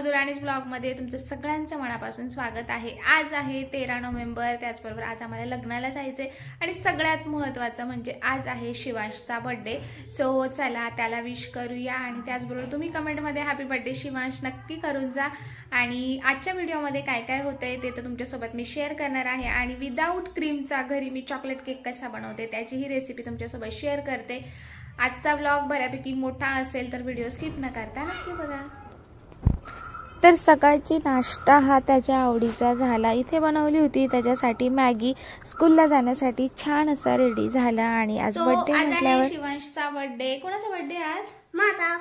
मधुराणीज ब्लॉगमध्ये तुमचं सगळ्यांचं मनापासून स्वागत आहे। आज आहे 13 नोव्हेंबर, त्याचबरोबर आज आम्हाला लग्नाला जायचे आणि सगळ्यात महत्त्वाचं म्हणजे आज आहे शिवांशचा बर्थडे। सो चला त्याला विश करूया आणि त्याचबरोबर तुम्ही कमेंटमध्ये हॅपी बर्थडे शिवांश नक्की करून जा। आणि आजच्या व्हिडिओमध्ये काय काय होतंय ते तर तुमच्यासोबत मी शेअर करणार आहे आणि विदाऊट क्रीमचा घरी मी चॉकलेट केक कसा बनवते त्याची ही रेसिपी तुमच्यासोबत शेअर करते। आजचा व्लॉग बऱ्यापैकी मोठा असेल तर व्हिडिओ स्किप न करता नक्की बघा। तर सकाळची नाश्ता हा त्याच्या आवडीचा झाला। इथे बनवली होती त्याच्यासाठी मॅगी। स्कूलला जाण्यासाठी छान असा रेडी झाला आणि आज बर्थडे म्हटल्यावर शिवांशचा बर्थडे। कोणाचा बर्थडे आज? माझा।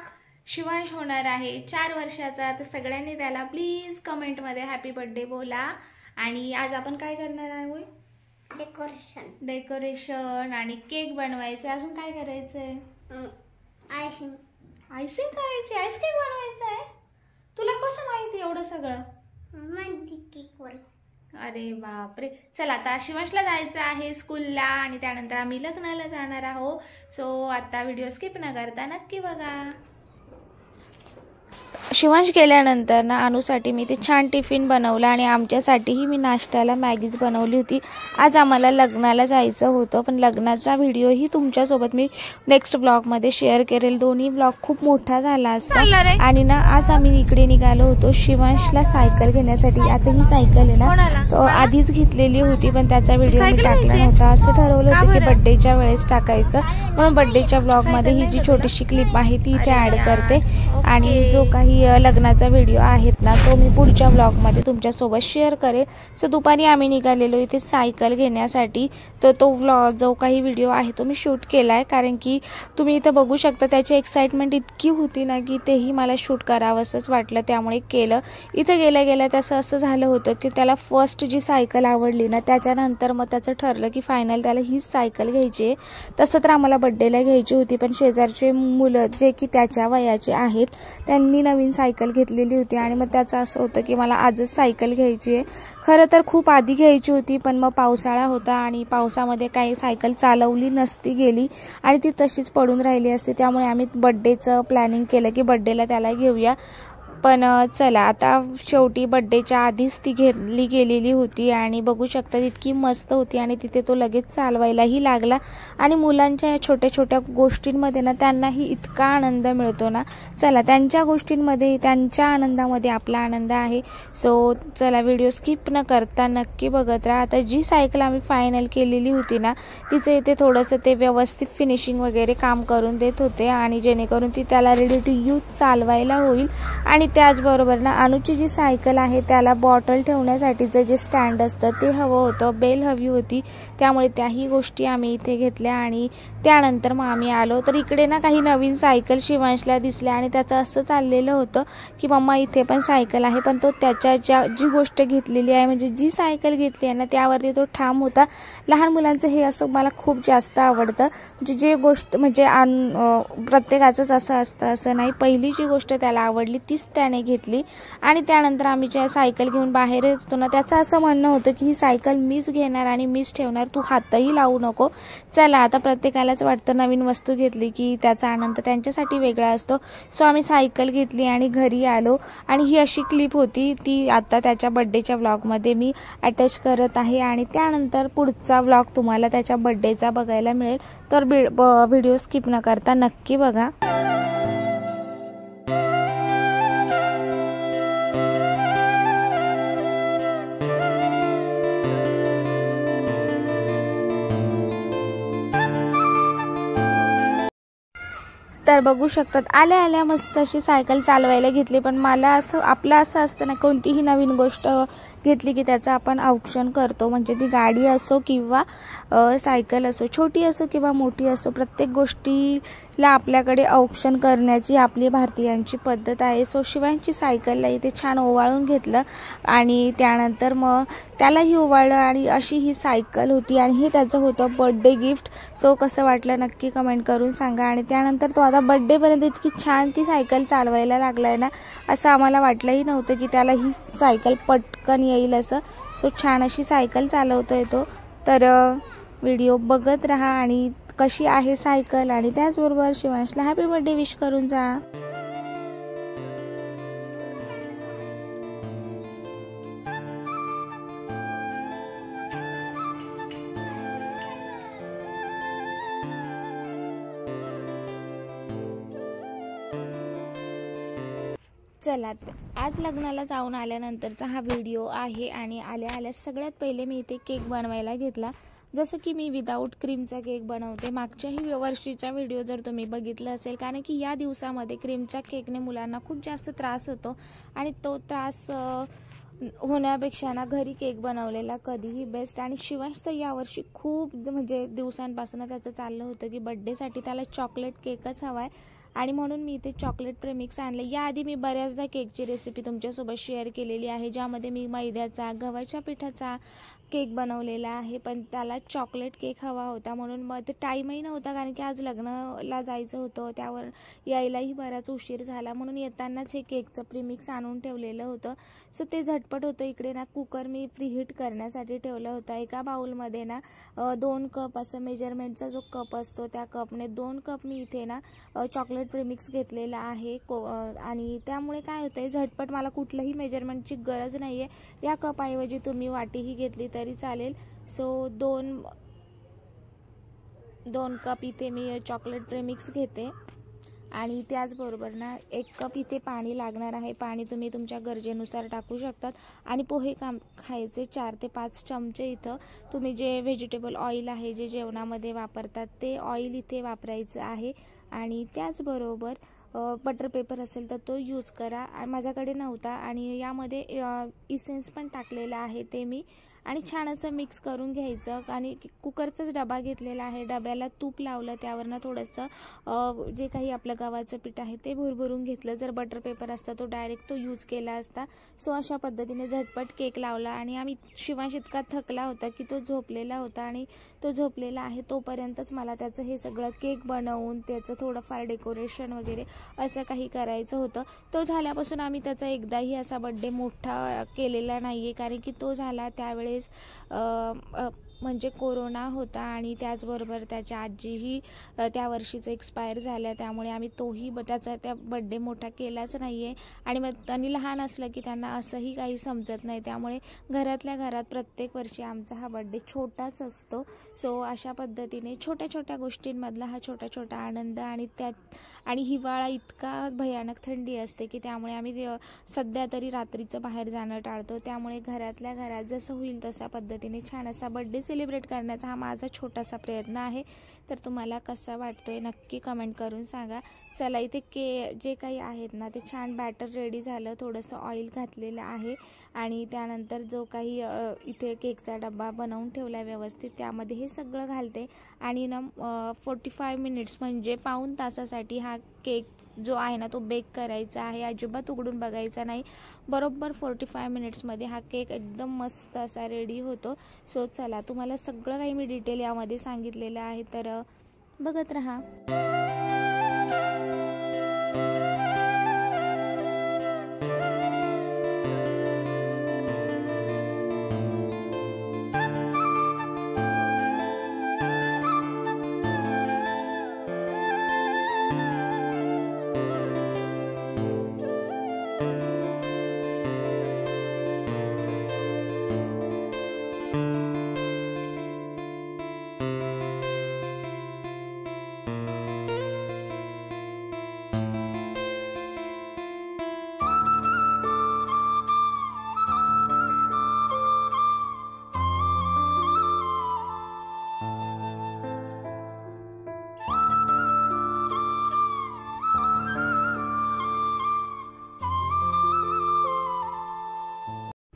शिवांश होणार आहे 4 वर्षाचा। तर सगळ्यांनी त्याला प्लीज कमेंट मध्ये हॅपी बर्थडे बोला। आणि आज आपण काय करणार आहोत? डेकोरेशन आणि केक बनवायचा। अजून काय करायचंय? आयसिंग करायची। आईस केक बनवायचा आहे। तुला कसं माहिती एवढं सगळं? अरे बापरे। चला आता शिवांशला जायचं आहे स्कूलला आणि त्यानंतर आम्ही लग्नाला जाणार आहोत। सो आता व्हिडिओ स्किप न करता नक्की बघा। शिवांश गेल्यानंतर ना अनुसाठी मी ते छान टिफिन बनवला आणि आमच्यासाठीही मी नाश्त्याला मॅगीज बनवली होती। आज आम्हाला लग्नाला जायचं होतं पण लग्नाचा व्हिडिओही तुमच्यासोबत मी नेक्स्ट ब्लॉगमध्ये शेअर करेल। दोन्ही ब्लॉग खूप मोठा झाला असता आणि ना आज आम्ही इकडे निघालो होतो शिवांशला सायकल घेण्यासाठी। आता ही सायकल आहे ना तो आधीच घेतलेली होती पण त्याचा व्हिडिओ मी टाकला नव्हता। असं ठरवलं होतं की बर्थडेच्या वेळेस टाकायचं म्हणून बर्थडेच्या ब्लॉगमध्ये ही जी छोटीशी क्लिप आहे ती इथे ॲड करते आणि जो काही लग्नाचा व्हिडिओ आहेत ना तो मी पुढच्या ब्लॉगमध्ये तुमच्यासोबत शेअर करेल। सो दुपारी आम्ही निघालेलो इथे सायकल घेण्यासाठी। तर तो व्लॉग जो काही व्हिडिओ आहे तो मी शूट केला आहे कारण की तुम्ही इथं बघू शकता त्याची एक्साइटमेंट इतकी होती ना की तेही मला शूट करावंसंच वाटलं त्यामुळे केलं। इथं गेल्या गेल्या त्याचं असं झालं होतं की त्याला फर्स्ट जी सायकल आवडली ना त्याच्यानंतर मग त्याचं ठरलं की फायनल त्याला हीच सायकल घ्यायची आहे। तसं तर आम्हाला बर्थडेला घ्यायची होती पण शेजारचे मुलं जे की त्याच्या वयाचे आहेत त्यांनी नवीन सायकल घेतलेली होती आणि मग त्याचं असं होतं की मला आजच सायकल घ्यायची आहे। खरं तर खूप आधी घ्यायची होती पण मग पावसाळा होता आणि पावसामध्ये काही सायकल चालवली नसती गेली आणि ती तशीच पडून राहिली असती। त्यामुळे आम्ही बर्थडेचं प्लॅनिंग केलं की बर्थडेला त्याला घेऊया। पण चला आता शेवटी बर्थडेच्या आधीच ती घेतली गेलेली होती आणि बघू शकता इतकी मस्त होती आणि तिथे तो लगेच चालवायलाही लागला। आणि मुलांच्या छोट्या छोट्या गोष्टींमध्ये ना त्यांनाही इतका आनंद मिळतो ना। चला त्यांच्या गोष्टींमध्ये त्यांच्या आनंदामध्ये आपला आनंद आहे। सो चला व्हिडिओ स्किप न करता नक्की बघत राहा। आता जी सायकल आम्ही फायनल केलेली होती ना तिचं इथे थोडंसं ते व्यवस्थित फिनिशिंग वगैरे काम करून देत होते आणि जेणेकरून ती त्याला रेडी टू यूज चालवायला होईल। आणि त्याचबरोबर ना अनुची जी सायकल आहे त्याला बॉटल ठेवण्यासाठीचं जे स्टँड असतं ते हवं होतं, बेल हवी होती। त्यामुळे त्याही गोष्टी आम्ही इथे घेतल्या आणि त्यानंतर मग आम्ही आलो। तर इकडे ना काही नवीन सायकल शिवांशला दिसल्या आणि त्याचं असं चाललेलं होतं की मम्मा इथे पण सायकल आहे पण तो त्याच्या जी गोष्ट घेतलेली आहे म्हणजे जी सायकल घेतली आहे ना त्यावरती तो ठाम होता। लहान मुलांचं हे असं मला खूप जास्त आवडतं म्हणजे जे गोष्ट म्हणजे प्रत्येकाचंच असं असतं असं नाही। पहिली जी गोष्ट त्याला आवडली तीच त्याने घेतली आणि त्यानंतर आम्ही ज्या सायकल घेऊन बाहेर येतो ना त्याचं असं म्हणणं होतं की ही सायकल मीच घेणार आणि मीच ठेवणार, तू हातही लावू नको। चला आता प्रत्येकालाच वाटतं नवीन वस्तू घेतली की त्याचा आनंद त्यांच्यासाठी वेगळा असतो। सो आम्ही सायकल घेतली आणि घरी आलो आणि ही अशी क्लिप होती ती आता त्याच्या बर्थडेच्या व्लॉगमध्ये मी अटॅच करत आहे आणि त्यानंतर पुढचा व्लॉग तुम्हाला त्याच्या बर्थडेचा बघायला मिळेल। तर व्हिडिओ स्किप न करता नक्की बघा। तर बघू शकतात आल्या आल्या मस्त अशी सायकल चालवायला घेतली। पण मला असं आपलं असं असतं ना कोणतीही नवीन गोष्ट घेतली की त्याचं आपण औक्षण करतो म्हणजे ती गाडी असो किंवा सायकल असो, छोटी असो किंवा मोठी असो, प्रत्येक गोष्टीला आपल्याकडे औक्षण करण्याची आपली भारतीयांची पद्धत आहे। सो शिवांशची सायकलला इथे छान ओवाळून घेतलं आणि त्यानंतर मग त्यालाही ओवाळलं आणि अशी ही सायकल होती आणि हे त्याचं होतं बर्थडे गिफ्ट। सो कसं वाटलं नक्की कमेंट करून सांगा। आणि त्यानंतर तो आता बर्थडेपर्यंत इतकी छान ती सायकल चालवायला लागलाय ना असं आम्हाला वाटलंही नव्हतं की त्याला ही सायकल पटकन येईल असं। सो छान अशी सायकल चालवतोय तो। तर व्हिडिओ बघत राहा आणि कशी आहे सायकल आणि त्याचबरोबर शिवांशला हॅपी बर्थडे विश करून जा। चला आज लग्नाला जाऊन आल्यानंतरचा हा व्हिडिओ आहे आणि आल्या सगळ्यात पहिले मी इथे केक बनवायला घेतला। जसं की मी विदाऊट क्रीमचा केक बनवते। मागच्याही वर्षीचा व्हिडिओ जर तुम्ही बघितला असेल, कारण की या दिवसामध्ये क्रीमचा केकने मुलांना खूप जास्त त्रास होतो आणि तो त्रास होण्यापेक्षा ना घरी केक बनवलेला कधीही बेस्ट। आणि शिवांशचं यावर्षी खूप म्हणजे दिवसांपासून त्याचं चाललं होतं की बर्थडेसाठी त्याला चॉकलेट केकच हवा आहे आणि म्हणून मी इथे चॉकलेट प्रेमिक्स आणले। याआधी मी बऱ्याचदा केकची रेसिपी तुमच्यासोबत शेअर केलेली आहे, ज्यामध्ये मी मैद्याचा गव्हाच्या पिठाचा केक बनवलेला आहे, पण त्याला चॉकलेट केक हवा होता म्हणून मग ते टाईमही नव्हता, कारण की आज लग्नाला जायचं होतं, त्यावर यायलाही बराच उशीर झाला म्हणून येतानाच हे केकचं प्रीमिक्स आणून ठेवलेलं होतं। सो ते झटपट होतं। इकडे ना कुकर मी प्रीहीट करण्यासाठी ठेवला होता। एका बाउलमध्ये ना 2 कप असं मेजरमेंटचा जो कप असतो त्या कपने 2 कप मी इथे ना चॉकलेट प्रीमिक्स घेतलेला आहे आणि त्यामुळे काय होतंय झटपट मला कुठलंही मेजरमेंटची गरज नाहीये। या कपऐवजी तुम्ही वाटीही घेतली तरी चालेल। सो 2 कप इथे मी चॉकलेट प्रीमिक्स घेते आणि त्याचबरोबर ना 1 कप इथे पाणी लागणार आहे। पाणी तुम्ही तुमच्या गरजेनुसार टाकू शकतात आणि पोहे खायचे 4 ते 5 चमचे इथं तुम्ही जे व्हेजिटेबल ऑइल आहे जे जेवणामध्ये वापरतात ते ऑइल इथे वापरायचं आहे आणि त्याचबरोबर बटर पेपर असेल तर तो यूज करा। माझ्याकडे नव्हता आणि यामध्ये इसेन्स पण टाकलेला आहे ते मी आणि छान असं मिक्स करून घ्यायचं। आणि कुकरचाच डबा घेतलेला आहे, डब्याला तूप लावलं, त्यावरनं थोडंसं जे काही आपलं गव्हाचं पीठ आहे ते भुरभुरून घेतलं। जर बटर पेपर असता तो डायरेक्ट तो यूज केला असता। सो अशा पद्धतीने झटपट केक लावला आणि आम्ही शिवांश इतका थकला होता की तो झोपलेला होता आणि तो झोपलेला आहे तोपर्यंतच मला त्याचं हे सगळं केक बनवून त्याचं थोडंफार डेकोरेशन वगैरे असं काही करायचं होतं। तो झाल्यापासून आम्ही त्याचा एकदाही असा बर्थडे मोठा केलेला नाहीये, कारण की तो झाला त्यावेळेस म्हणजे कोरोना होता आणि त्याचबरोबर त्याच्या आजीही त्या वर्षीच एक्सपायर झाल्या, त्यामुळे आम्ही तोही त्याचा त्या बर्थडे मोठा केलाच नाहीये। आणि मग त्यांनी लहान असलं की त्यांना असंही काही समजत नाही, त्यामुळे घरातल्या घरात प्रत्येक वर्षी आमचा हा बर्थडे छोटाच असतो। सो अशा पद्धतीने छोट्या छोट्या गोष्टींमधला हा छोटा आनंद आणि हिवाळा इतका भयानक थंडी असते की त्यामुळे आम्ही सध्या तरी रात्रीचं बाहेर जाणं टाळतो। त्यामुळे घरातल्या घरात जसं होईल तशा पद्धतीने छान असा बर्थडे सेलिब्रेट करण्याचा हा माझा छोटासा प्रयत्न आहे। तर तुम्हाला कसा वाटतोय नक्की कमेंट करून सांगा। चला इथे जे काही आहेत ना ते छान बॅटर रेडी झालं, थोडंसं ऑइल घातलेलं आहे आणि त्यानंतर जो काही इथे केकचा डब्बा बनवून ठेवला व्यवस्थित त्यामध्ये हे सगळं घालते आणि ना 45 मिनिट्स म्हणजे पाऊण तासासाठी हा केक जो आहे ना तो बेक करायचा आहे। अजिबात उघडून बघायचा नाही, बरोबर 45 मिनिट्समध्ये हा केक एकदम मस्त असा रेडी होतो। सो चला तुम्हाला सगळं काही मी डिटेल यामध्ये सांगितलेलं आहे, तर बघत रहा।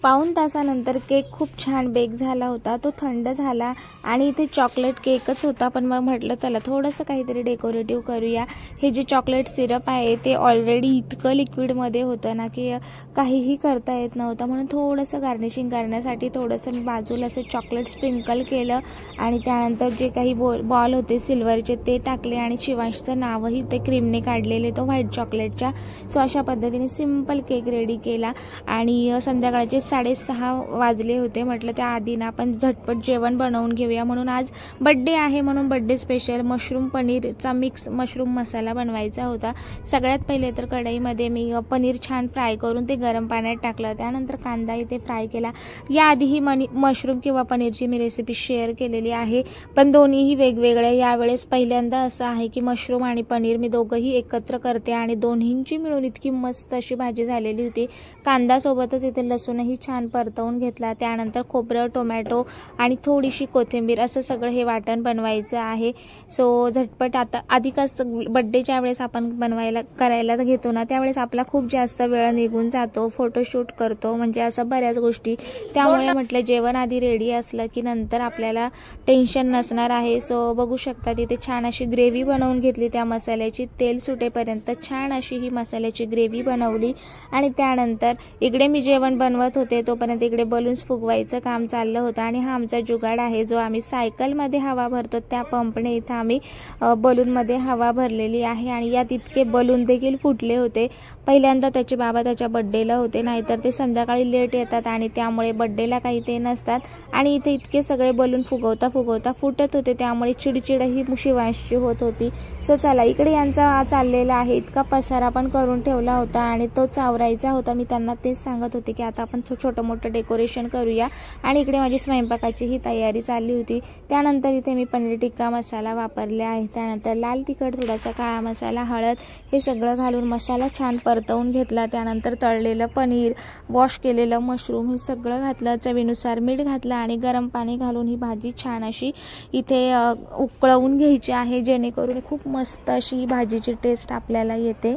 पाऊण तासानंतर केक खूप छान बेक झाला होता, तो थंड झाला आणि इथे चॉकलेट केकच होता, पण मग म्हटलं चला थोडंसं काहीतरी डेकोरेटिव्ह करूया। हे जे चॉकलेट सिरप आहे ते ऑलरेडी इतकं लिक्विडमध्ये होतं ना की काहीही करता येत नव्हतं, म्हणून थोडंसं गार्निशिंग करण्यासाठी थोडंसं मी बाजूला असं चॉकलेट स्प्रिंकल केलं आणि त्यानंतर जे काही बॉल होते सिल्वरचे ते टाकले आणि शिवांशचं नावही ते क्रीमने काढलेले तो व्हाईट चॉकलेटच्या। सो अशा पद्धतीने सिंपल केक रेडी केला आणि संध्याकाळचे 6:30 वाजले होते. म्हटलं त्या आधी ना आपण झटपट जेवण बनवून घेऊया, म्हणून आज बड्डे आहे म्हणून बड्डे स्पेशल मशरूम पनीरचा मिक्स मशरूम मसाला बनवायचा होता. सगळ्यात पहिले तर कढईमध्ये मी पनीर छान फ्राय करून ते गरम पाण्यात टाकलं. त्यानंतर कांदा इथे फ्राय केला. याआधीही मशरूम किंवा पनीरची मी रेसिपी शेअर केलेली आहे, पण दोन्हीही वेगवेगळे. यावेळेस पहिल्यांदा असं आहे की मशरूम आणि पनीर मी दोघंही एकत्र करते आणि दोन्हींची मिळून इतकी मस्त अशी भाजी झालेली होती. कांद्यासोबतच इथे लसूणही छान परतवून घेतला. त्यानंतर खोबरं, टोमॅटो आणि थोडीशी कोथिंबीर असं सगळं हे वाटण बनवायचं आहे. सो झटपट आता अधिकच बड्डेच्या वेळेस आपण करायला घेतो ना, त्यावेळेस आपला खूप जास्त वेळ निघून जातो, फोटोशूट करतो, म्हणजे असं बऱ्याच गोष्टी. त्यामुळे म्हटलं जेवण आधी रेडी असलं की नंतर आपल्याला टेन्शन नसणार आहे. सो बघू शकता तिथे छान अशी ग्रेव्ही बनवून घेतली त्या मसाल्याची. तेल सुटेपर्यंत छान अशी ही मसाल्याची ग्रेव्ही बनवली आणि त्यानंतर इकडे मी जेवण बनवत होते तोपर्यंत इकडे बलून्स फुगवायचं काम चाललं होतं. आणि हा आमचा जुगाड आहे जो आम्ही सायकलमध्ये हवा भरतो त्या पंपने इथं आम्ही बलूनमध्ये हवा भरलेली आहे. आणि यात इतके बलून देखील फुटले होते. पहिल्यांदा त्याचे बाबा त्याच्या बड्डेला होते, नाहीतर ते संध्याकाळी लेट येतात आणि त्यामुळे बड्डेला काही ते नसतात. आणि इथे इतके सगळे बलून फुगवता फुटत होते, त्यामुळे चिडचिडही शिवांशची होत होती. सो चला इकडे यांचा चाललेला आहे. इतका पसारा पण करून ठेवला होता आणि तो चावरायचा होता. मी त्यांना तेच सांगत होते की आता आपण छोटं मोठं डेकोरेशन करूया. आणि इकडे माझी स्वयंपाकाची ही तयारी चालली होती. त्यानंतर इथे मी पनीर टिक्का मसाला वापरला आहे. त्यानंतर लाल तिखट, थोडासा काळा मसाला, हळद हे सगळं घालून मसाला छान परतवून घेतला. त्यानंतर तळलेलं पनीर, वॉश केलेलं मशरूम हे सगळं घातलं. चवीनुसार मीठ घातलं आणि गरम पाणी घालून ही भाजी छान अशी इथे उकळवून घ्यायची आहे, जेणेकरून खूप मस्त अशी ही भाजीची टेस्ट आपल्याला येते.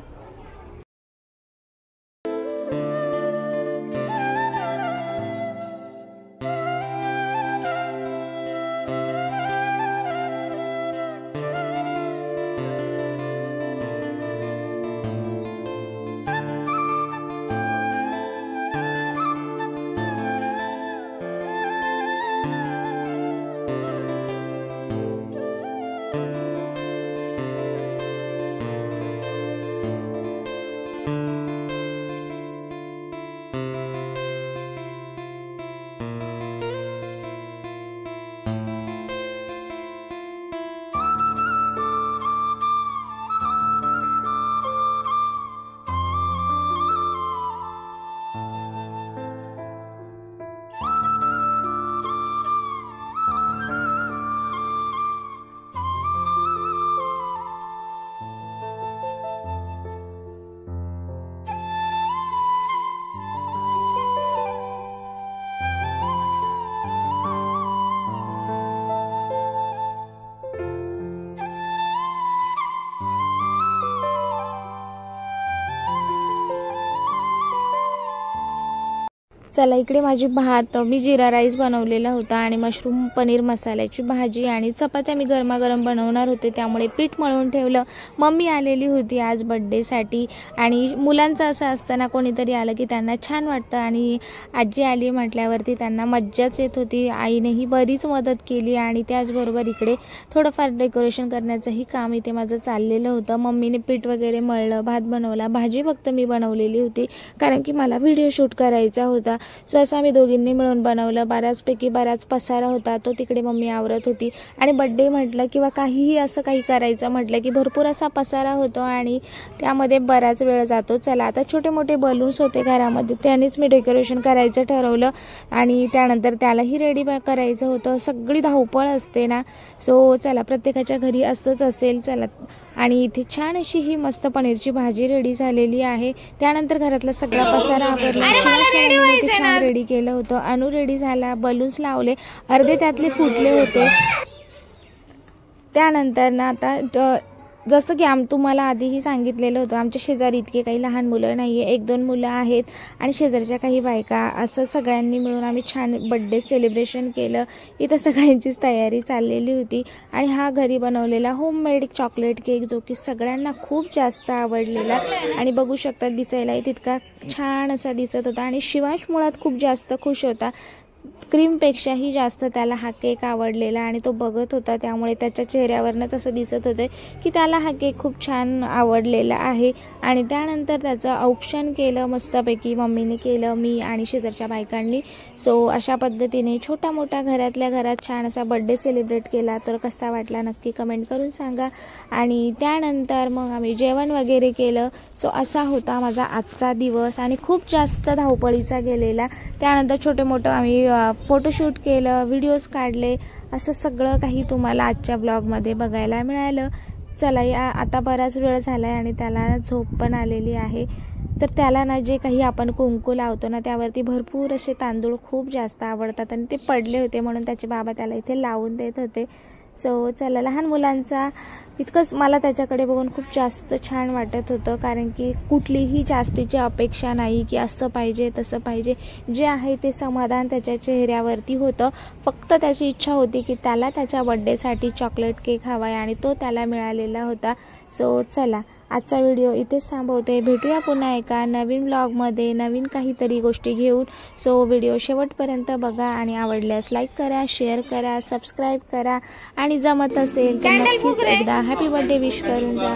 चला इकडे माझी भात, मी जिरा राईस बनवलेला होता आणि मशरूम पनीर मसाल्याची भाजी आणि चपात्या मी गरमागरम बनवणार होते, त्यामुळे पीठ मळून ठेवलं. मम्मी आलेली होती आज बड्डेसाठी आणि मुलांचं असं असताना कोणीतरी आलं की त्यांना छान वाटतं आणि आजी आली म्हटल्यावरती त्यांना मज्जाच येत होती. आईनेही बरीच मदत केली आणि त्याचबरोबर इकडे थोडंफार डेकोरेशन करण्याचंही काम इथे माझं चाललेलं होतं. मम्मीने पीठ वगैरे मळलं, भात बनवला, भाजी फक्त मी बनवलेली होती कारण की मला व्हिडिओ शूट करायचा होता. सो असं आम्ही दोघींनी मिळून बनवलं. बराच पसारा होता तो तिकडे मम्मी आवरत होती आणि बड्डे म्हटलं किंवा काहीही असं काही करायचं म्हटलं की भरपूर असा पसारा होतो आणि त्यामध्ये बराच वेळ जातो. चला आता छोटे मोठे बलून्स होते घरामध्ये, त्यानेच मी डेकोरेशन करायचं ठरवलं आणि त्यानंतर त्यालाही रेडी करायचं होतं. सगळी धावपळ असते ना, सो चला प्रत्येकाच्या घरी असंच असेल. चला आणि इथे छान अशी ही मस्त पनीरची भाजी रेडी झालेली आहे. त्यानंतर घरातला सगळा पसारा आवरला, छान रेडी केलं होतं. अनु रेडी झाला, बलून्स लावले, अर्धे त्यातले फुटले होते. त्यानंतर ना आता जसं की तुम्हाला आधीही सांगितलेलं होतं, आमच्या शेजारी इतके काही लहान मुलं नाही आहे, 1-2 मुलं आहेत आणि शेजारच्या काही बायका, असं सगळ्यांनी मिळून आम्ही छान बड्डे सेलिब्रेशन केलं. इथं सगळ्यांचीच तयारी चाललेली होती आणि हा घरी बनवलेला होममेड चॉकलेट केक जो की सगळ्यांना खूप जास्त आवडलेला आणि बघू शकता दिसायलाही तितका छान असा दिसत होता आणि शिवांश मुळात खूप जास्त खुश होता. क्रीमपेक्षाही जास्त त्याला हा केक आवडलेला आणि तो बघत होता, त्यामुळे त्याच्या चेहऱ्यावरनंच असं दिसत होतं की त्याला हा केक खूप छान आवडलेला आहे. आणि त्यानंतर त्याचं औक्षण केलं मस्तपैकी, मम्मीने केलं, मी आणि शेजारच्या बायकांनी. सो अशा पद्धतीने छोटा मोठा घरातल्या घरात छान असा बड्डे सेलिब्रेट केला. तर कसा वाटला नक्की कमेंट करून सांगा. आणि त्यानंतर मग आम्ही जेवण वगैरे केलं. सो असा होता माझा आजचा दिवस आणि खूप जास्त धावपळीचा गेलेला. त्यानंतर छोटे मोठं आम्ही फोटोशूट केलं, व्हिडिओज काढले, असं सगळं काही तुम्हाला आजच्या ब्लॉगमध्ये बघायला मिळालं. चला आता बराच वेळ झाला आहे आणि त्याला झोप पण आलेली आहे. तर त्याला ना जे काही आपण कुंकू लावतो ना त्यावरती भरपूर असे तांदूळ खूप जास्त आवडतात आणि ते पडले होते म्हणून त्याचे बाबा त्याला इथे लावून देत होते. सो चला, लहान मुलांचा इतकंच मला त्याच्याकडे बघून खूप जास्त छान वाटत होतं, कारण की कुठलीही जास्तीची अपेक्षा नाही की असं पाहिजे तसं पाहिजे. जे आहे ते समाधान त्याच्या चेहऱ्यावरती होतं. फक्त त्याची इच्छा होती की त्याला त्याच्या बड्डेसाठी चॉकलेट केक हवा आहे आणि तो त्याला मिळालेला होता. सो चला, आजचा व्हिडिओ इथेच थांबवते. भेटूया पुन्हा एका नवीन व्लॉगमध्ये नवीन काहीतरी गोष्टी घेऊन. सो व्हिडिओ शेवटपर्यंत बघा आणि आवडल्यास लाईक करा, शेअर करा, सबस्क्राईब करा आणि जमत असेल तर नक्कीच एकदा हॅपी बर्थडे विश करून जा.